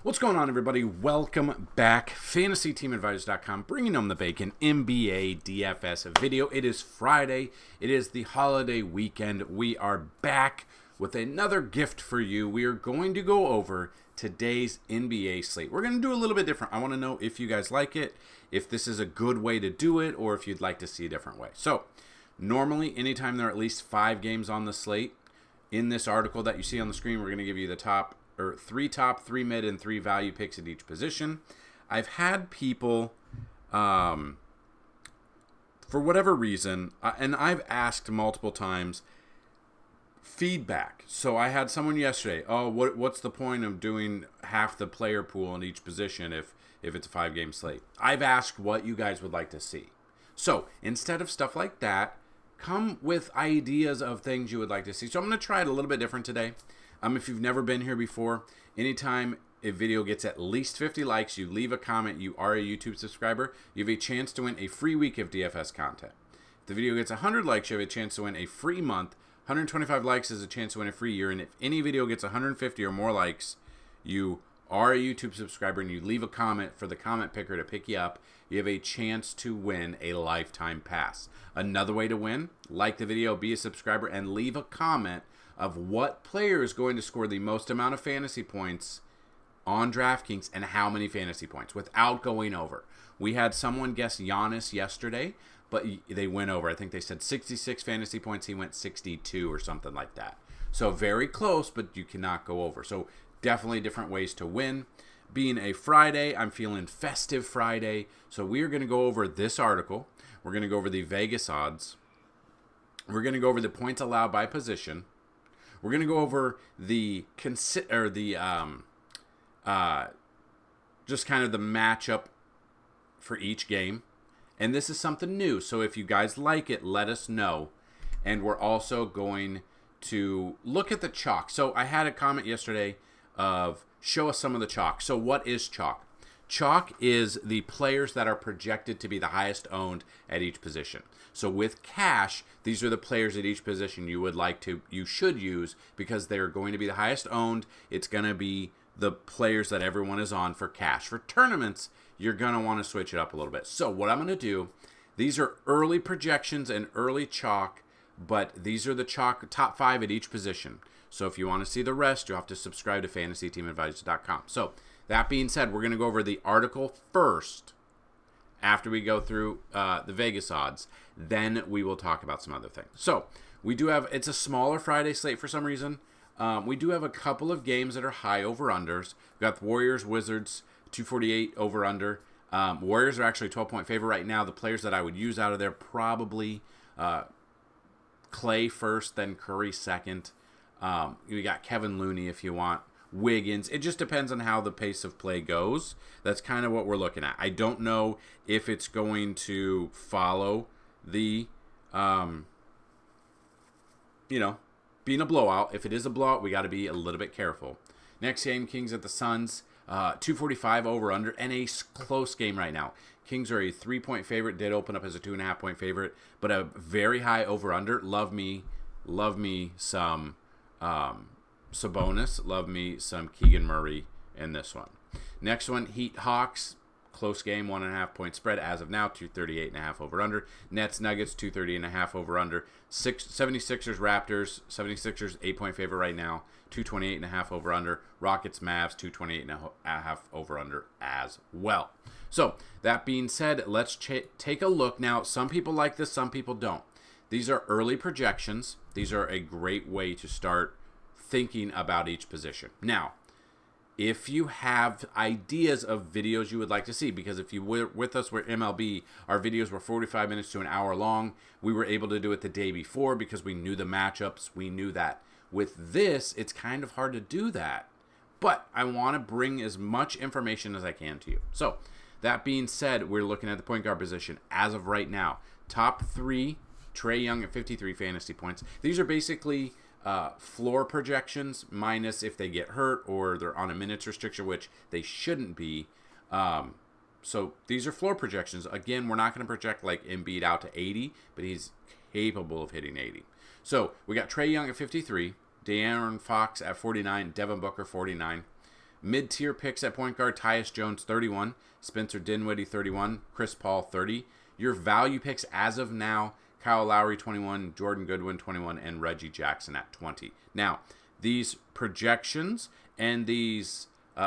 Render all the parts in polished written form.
What's going on, everybody? Welcome back. FantasyTeamAdvisors.com, bringing home the bacon, NBA DFS video. It is Friday. It is the holiday weekend. We are back with another gift for you. We are going to go over today's NBA slate. We're going to do a little bit different. I want to know if you guys like it, if this is a good way to do it, or if you'd like to see a different way. So, normally, anytime there are at least 5 games on the slate, in this article that you see on the screen, we're going to give you the three top, 3 mid, and 3 value picks at each position. I've had people, for whatever reason, and I've asked multiple times, feedback. So I had someone yesterday, what's the point of doing half the player pool in each position if it's a 5-game slate? I've asked what you guys would like to see. So instead of stuff like that, come with ideas of things you would like to see. So I'm going to try it a little bit different today. If you've never been here before, anytime a video gets at least 50 likes, you leave a comment, you are a YouTube subscriber, you have a chance to win a free week of DFS content. If the video gets 100 likes, you have a chance to win a free month. 125 likes is a chance to win a free year. And if any video gets 150 or more likes, you are a YouTube subscriber and you leave a comment for the comment picker to pick you up, you have a chance to win a lifetime pass. Another way to win, like the video, be a subscriber, and leave a comment of what player is going to score the most amount of fantasy points on DraftKings and how many fantasy points without going over. We had someone guess Giannis yesterday, but they went over. I think they said 66 fantasy points. He went 62 or something like that. So very close, but you cannot go over. So definitely different ways to win. Being a Friday, I'm feeling festive Friday. So we are going to go over this article. We're going to go over the Vegas odds. We're going to go over the points allowed by position. We're going to go over just kind of the matchup for each game. And this is something new. So if you guys like it, let us know. And we're also going to look at the chalk. So I had a comment yesterday of show us some of the chalk. So what is chalk? Chalk is the players that are projected to be the highest owned at each position. So with cash, these are the players at each position you should use because they're going to be the highest owned. It's going to be the players that everyone is on for cash. For tournaments, you're going to want to switch it up a little bit. So what I'm going to do, these are early projections and early chalk, but these are the chalk top 5 at each position. So if you want to see the rest, you'll have to subscribe to FantasyTeamAdvisors.com. So that being said, we're going to go over the article first after we go through the Vegas odds. Then we will talk about some other things. So we do have, it's a smaller Friday slate for some reason. We do have a couple of games that are high over-unders. We've got the Warriors, Wizards, 248 over-under. Warriors are actually 12-point favorite right now. The players that I would use out of there, probably Clay first, then Curry second. You got Kevin Looney if you want. Wiggins. It just depends on how the pace of play goes. That's kind of what we're looking at. I don't know if it's going to follow the, being a blowout. If it is a blowout, we got to be a little bit careful. Next game, Kings at the Suns. 245 over under and a close game right now. Kings are a 3-point favorite. Did open up as a 2.5-point favorite, but a very high over under. Love me some Sabonis. Love me some Keegan Murray in this one. Next one, Heat Hawks. Close game, 1.5-point spread as of now, 238.5 over under. Nets Nuggets, 230.5 over under. 76ers Raptors, 76ers 8-point favorite right now, 228.5 over under. Rockets Mavs, 228.5 over under as well. So that being said, let's take a look now. Some people like this, some people don't. These are early projections. These are a great way to start thinking about each position. Now, if you have ideas of videos you would like to see, because if you were with us with MLB, our videos were 45 minutes to an hour long. We were able to do it the day before because we knew the matchups. We knew that. With this, it's kind of hard to do that. But I want to bring as much information as I can to you. So, that being said, we're looking at the point guard position as of right now. Top 3, Trae Young at 53 fantasy points. These are basically floor projections minus if they get hurt or they're on a minutes restriction, which they shouldn't be. So these are floor projections. Again, we're not going to project like Embiid out to 80, but he's capable of hitting 80. So we got Trae Young at 53, De'Aaron Fox at 49, Devin Booker 49. Mid-tier picks at point guard, Tyus Jones, 31. Spencer Dinwiddie, 31. Chris Paul, 30. Your value picks as of now, Kyle Lowry, 21. Jordan Goodwin, 21. And Reggie Jackson at 20. Now, these projections and these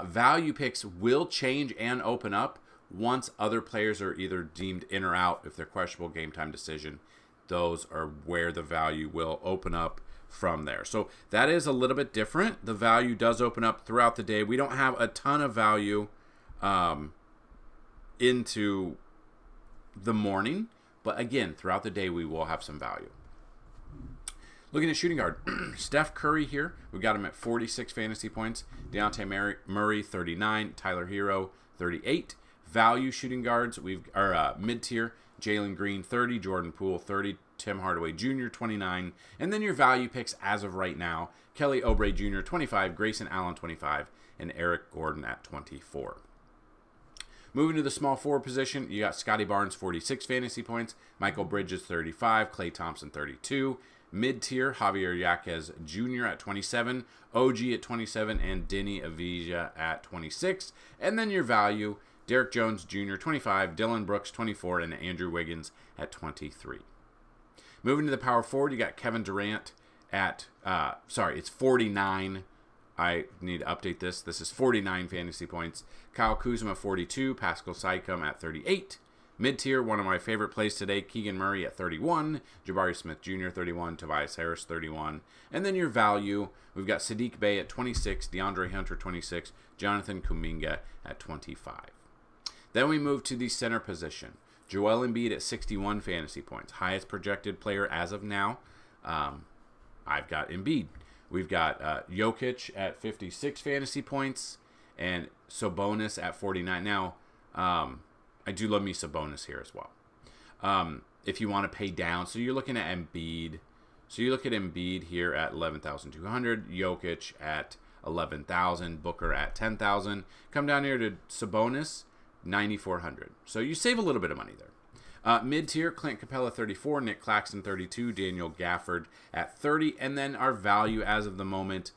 value picks will change and open up once other players are either deemed in or out. If they're questionable game time decision, those are where the value will open up from there. So that is a little bit different. The value does open up throughout the day. We don't have a ton of value into the morning, but again, throughout the day we will have some value. Looking at shooting guard, Steph Curry here. We've got him at 46 fantasy points. Deontay Murray, 39. Tyler Hero, 38. Value shooting guards, mid-tier, Jalen Green, 30. Jordan Poole, 30. Tim Hardaway Jr., 29. And then your value picks as of right now, Kelly Oubre Jr., 25. Grayson Allen, 25. And Eric Gordon at 24. Moving to the small forward position, you got Scotty Barnes, 46 fantasy points. Michael Bridges, 35. Klay Thompson, 32. Mid-tier, Javier Yaquez Jr. at 27, OG at 27, and Denny Avija at 26. And then your value, Derek Jones Jr., 25, Dylan Brooks, 24, and Andrew Wiggins at 23. Moving to the power forward, you got Kevin Durant at, it's 49. I need to update this. This is 49 fantasy points. Kyle Kuzma, 42, Pascal Siakam at 38. Mid-tier, one of my favorite plays today, Keegan Murray at 31, Jabari Smith Jr. 31, Tobias Harris 31. And then your value, we've got Sadiq Bey at 26, DeAndre Hunter 26, Jonathan Kuminga at 25. Then we move to the center position. Joel Embiid at 61 fantasy points, highest projected player as of now. I've got Embiid. We've got Jokic at 56 fantasy points and Sabonis at 49. Now, I do love me Sabonis here as well. If you want to pay down, so you're looking at Embiid. So you look at Embiid here at 11,200, Jokic at 11,000, Booker at 10,000. Come down here to Sabonis, 9,400. So you save a little bit of money there. Mid-tier, Clint Capella 34, Nick Claxton 32, Daniel Gafford at 30, and then our value as of the moment,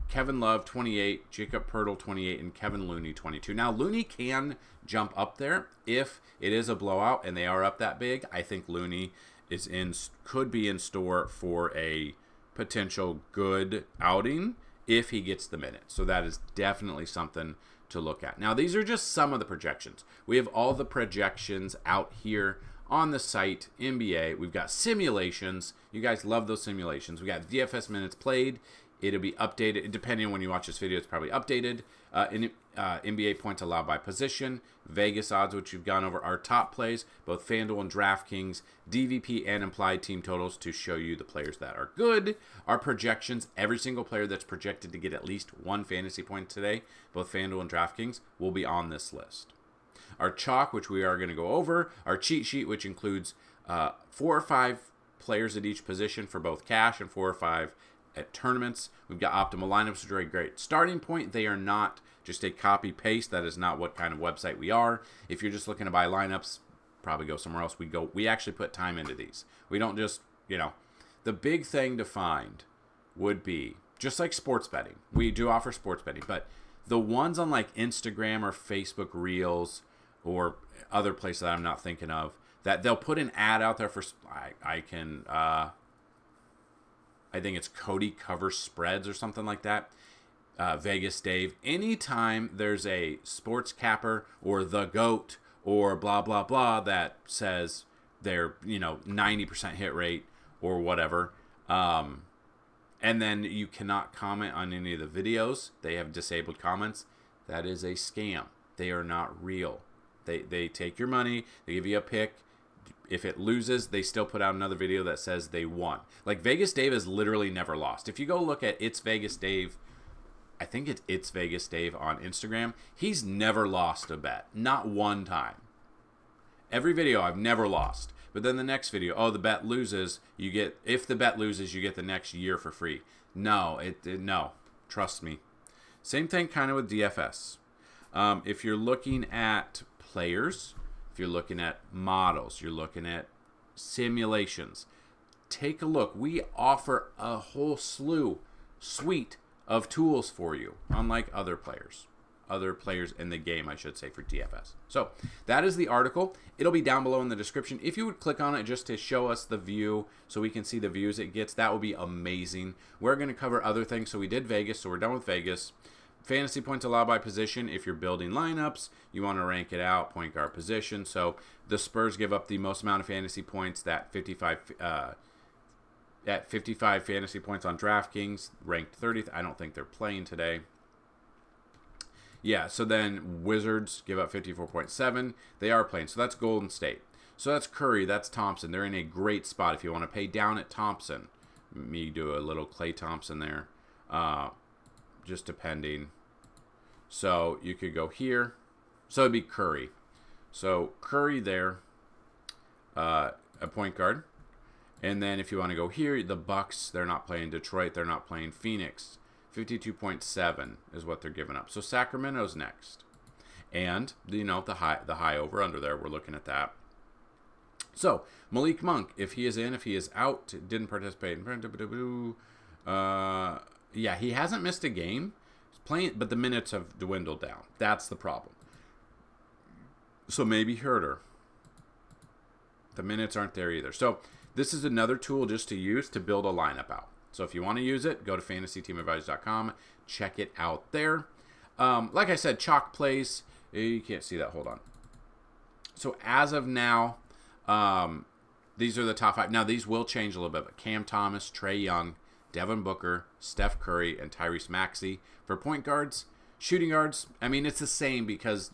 Kevin Love 28, Jacob Poeltl 28, and Kevin Looney 22. Now Looney can jump up there if it is a blowout and they are up that big. I think Looney could be in store for a potential good outing if he gets the minute. So that is definitely something to look at. Now these are just some of the projections. We have all the projections out here on the site, NBA. We've got simulations. You guys love those simulations. We got DFS minutes played. It'll be updated, depending on when you watch this video, it's probably updated. NBA points allowed by position, Vegas odds, which you've gone over, our top plays, both Fanduel and DraftKings, DVP and implied team totals to show you the players that are good. Our projections, every single player that's projected to get at least one fantasy point today, both Fanduel and DraftKings, will be on this list. Our chalk, which we are going to go over, our cheat sheet, which includes 4 or 5 players at each position for both cash and 4 or 5 at tournaments. We've got optimal lineups, which are a great starting point. They are not just a copy paste. That is not what kind of website we are. If you're just looking to buy lineups, probably go somewhere else. We actually put time into these. We don't just, the big thing to find would be just like sports betting. We do offer sports betting, but the ones on like Instagram or Facebook Reels or other places that I'm not thinking of, that they'll put an ad out there for, I think it's Cody Covers Spreads or something like that. Vegas Dave. Anytime there's a sports capper or the GOAT or blah, blah, blah that says they're, 90% hit rate or whatever, and then you cannot comment on any of the videos, they have disabled comments, that is a scam. They are not real. They take your money, they give you a pick. If it loses, they still put out another video that says they won. Like Vegas Dave has literally never lost. If you go look at It's Vegas Dave, I think it's Vegas Dave on Instagram, he's never lost a bet. Not one time. Every video I've never lost. But then the next video, the bet loses, if the bet loses, you get the next year for free. No, no. Trust me. Same thing kind of with DFS. If you're looking at players, if you're looking at models, you're looking at simulations, take a look. We offer a whole suite of tools for you, unlike other players in the game, I should say, for DFS. So that is the article. It'll be down below in the description. If you would click on it just to show us the view so we can see the views it gets, that would be amazing. We're going to cover other things. So we did Vegas, so we're done with Vegas. Fantasy points allowed by position. If you're building lineups, you want to rank it out, point guard position. So the Spurs give up the most amount of fantasy points, at 55 fantasy points on DraftKings, ranked 30th. I don't think they're playing today. Yeah, so then Wizards give up 54.7. They are playing. So that's Golden State. So that's Curry. That's Thompson. They're in a great spot. If you want to pay down at Thompson, me do a little Klay Thompson there, just depending. So you could go here. So it'd be Curry. So Curry there, a point guard. And then if you want to go here, the Bucks, they're not playing Detroit. They're not playing Phoenix. 52.7 is what they're giving up. So Sacramento's next. And, the high over under there, we're looking at that. So, Malik Monk, if he is in, if he is out, didn't participate. Yeah, he hasn't missed a game. He's playing, but the minutes have dwindled down. That's the problem. So maybe Herter. The minutes aren't there either. So this is another tool just to use to build a lineup out. So if you want to use it, go to FantasyTeamAdvisors.com. Check it out there. Like I said, chalk plays. You can't see that. Hold on. So as of now, these are the top 5. Now, these will change a little bit. But Cam Thomas, Trae Young, Devin Booker, Steph Curry, and Tyrese Maxey. For point guards, shooting guards, I mean, it's the same because,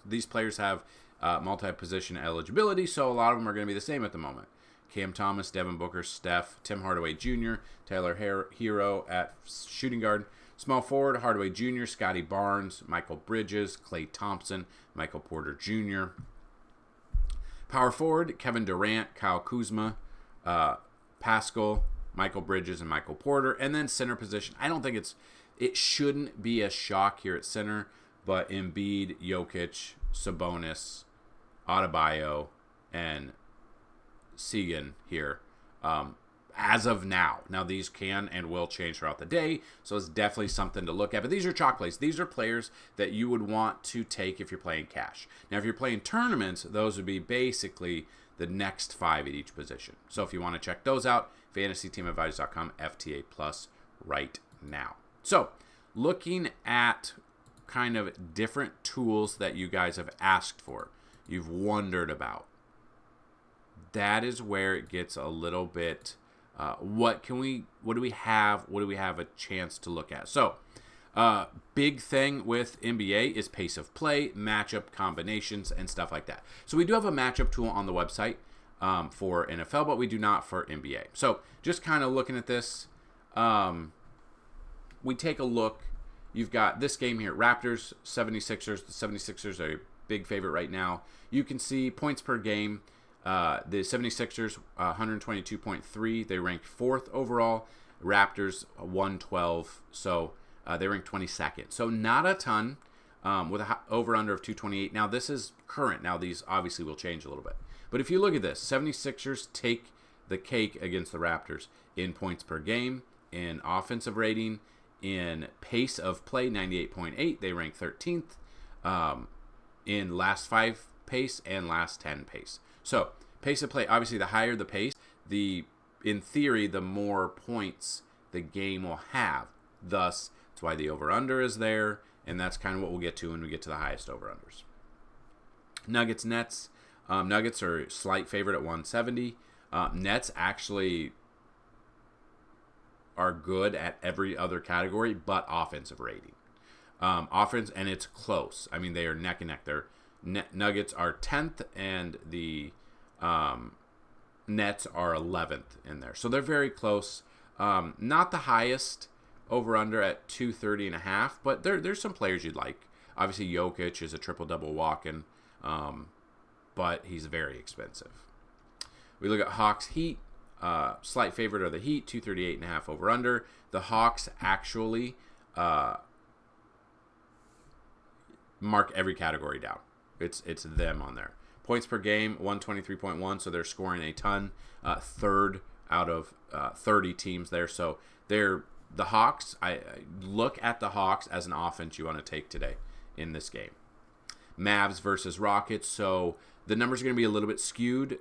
these players have multi-position eligibility. So a lot of them are going to be the same at the moment. Cam Thomas, Devin Booker, Steph, Tim Hardaway Jr., Tyler Hero at shooting guard. Small forward, Hardaway Jr., Scotty Barnes, Michael Bridges, Klay Thompson, Michael Porter Jr. Power forward, Kevin Durant, Kyle Kuzma, Pascal, Michael Bridges, and Michael Porter. And then center position, I don't think it shouldn't be a shock here at center, but Embiid, Jokic, Sabonis, Adebayo, and Segan here as of now. Now, these can and will change throughout the day, so it's definitely something to look at. But these are chalk plays. These are players that you would want to take if you're playing cash. Now, if you're playing tournaments, those would be basically the next 5 at each position. So if you want to check those out, FantasyTeamAdvisors.com, FTA Plus right now. So looking at kind of different tools that you guys have asked for, you've wondered about. That is where it gets a little bit, what do we have a chance to look at? So, big thing with NBA is pace of play, matchup combinations, and stuff like that. So we do have a matchup tool on the website for NFL, but we do not for NBA. So just kind of looking at this, we take a look. You've got this game here, Raptors, 76ers. The 76ers are a big favorite right now. You can see points per game. The 76ers, 122.3. They ranked 4th overall. Raptors, 112. So they ranked 22nd. So not a ton with an over-under of 228. Now, this is current. Now, these obviously will change a little bit. But if you look at this, 76ers take the cake against the Raptors in points per game, in offensive rating, in pace of play, 98.8. They rank 13th in last 5 pace and last 10 pace. So, pace of play, obviously the higher the pace, in theory, the more points the game will have. Thus, that's why the over-under is there, and that's kind of what we'll get to when we get to the highest over-unders. Nuggets, Nets. Nuggets are slight favorite at 170. Nets actually are good at every other category but offensive rating. Offense, and it's close. I mean, they are neck and neck. Nuggets are 10th, and the Nets are 11th in there. So they're very close. Not the highest over-under at 230.5, but there's some players you'd like. Obviously, Jokic is a triple-double walking, but he's very expensive. We look at Hawks Heat. Slight favorite are the Heat, 238.5 over-under. The Hawks actually mark every category down. It's them on there. Points per game, 123.1, so they're scoring a ton. Third out of 30 teams there, so they're the Hawks, I look at the Hawks as an offense you want to take today in this game. Mavs versus Rockets, so the numbers are going to be a little bit skewed.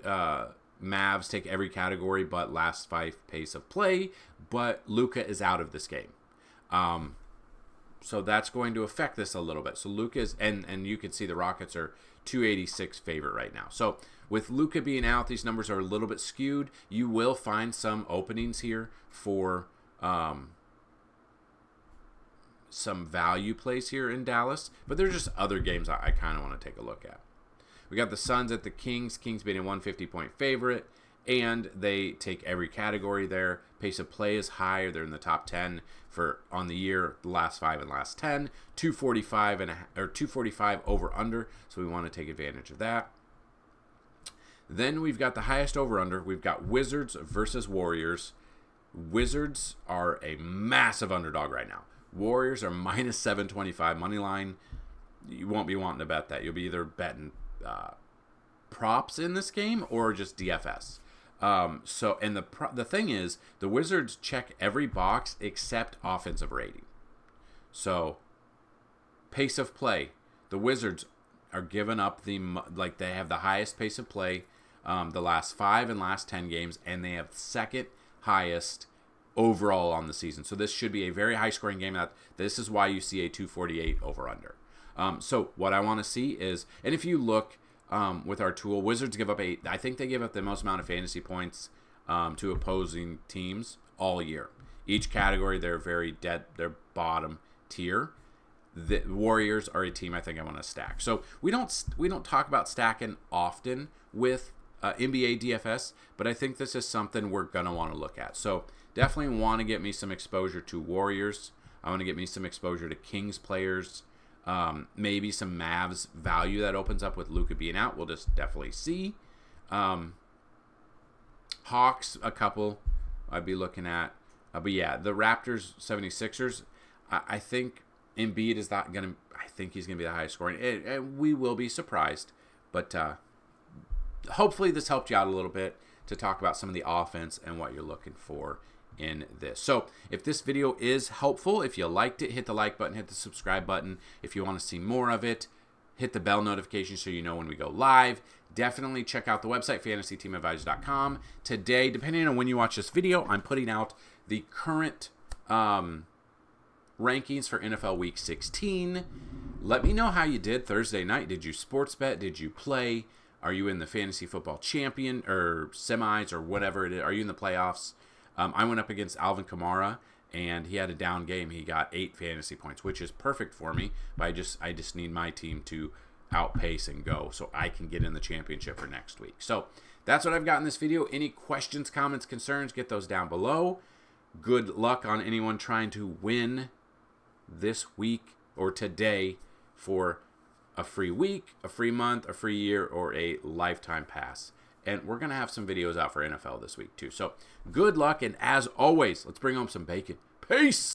Mavs take every category but last 5 pace of play, but Luka is out of this game. So that's going to affect this a little bit. So Luka is, and you can see the Rockets are 286 favorite right now. So with Luka being out, these numbers are a little bit skewed. You will find some openings here for some value plays here in Dallas, but there's just other games I kind of want to take a look at. We got the Suns at the Kings. Kings being a 150-point favorite, and they take every category there. Pace of play is high. They're in the top 10 for on the year, the last 5 and last 10. 245 over under. So we want to take advantage of that. Then we've got the highest over under. We've got Wizards versus Warriors. Wizards are a massive underdog right now. Warriors are minus 725 money line. You won't be wanting to bet that. You'll be either betting props in this game or just DFS. And the thing is, the Wizards check every box except offensive rating. So pace of play, the Wizards are giving up they have the highest pace of play the last 5 and last 10 games, and they have second highest overall on the season. So this should be a very high scoring game. This is why you see a 248 over under. So what I want to see is, and if you look with our tool, Wizards give up I think they give up the most amount of fantasy points to opposing teams all year. Each category, they're they're bottom tier. The Warriors are a team I think I want to stack. So we don't talk about stacking often with NBA DFS, but I think this is something we're going to want to look at. So definitely want to get me some exposure to Warriors. I want to get me some exposure to Kings players. Maybe some Mavs value that opens up with Luka being out. We'll just definitely see. Hawks, a couple I'd be looking at. But yeah, the Raptors, 76ers, I think Embiid is not going to, I think he's going to be the highest scoring. And we will be surprised. But hopefully this helped you out a little bit to talk about some of the offense and what you're looking for in this. So if this video is helpful, if you liked it, hit the like button, hit the subscribe button. If you want to see more of it, hit the bell notification so you know when we go live. Definitely check out the website, FantasyTeamAdvisors.com. Today, depending on when you watch this video, I'm putting out the current rankings for NFL Week 16. Let me know how you did Thursday night. Did you sports bet? Did you play? Are you in the fantasy football champion or semis or whatever it is? Are you in the playoffs? I went up against Alvin Kamara, and he had a down game. He got 8 fantasy points, which is perfect for me. But I just need my team to outpace and go so I can get in the championship for next week. So that's what I've got in this video. Any questions, comments, concerns, get those down below. Good luck on anyone trying to win this week or today for a free week, a free month, a free year, or a lifetime pass. And we're going to have some videos out for NFL this week too. So good luck, and as always, let's bring home some bacon. Peace!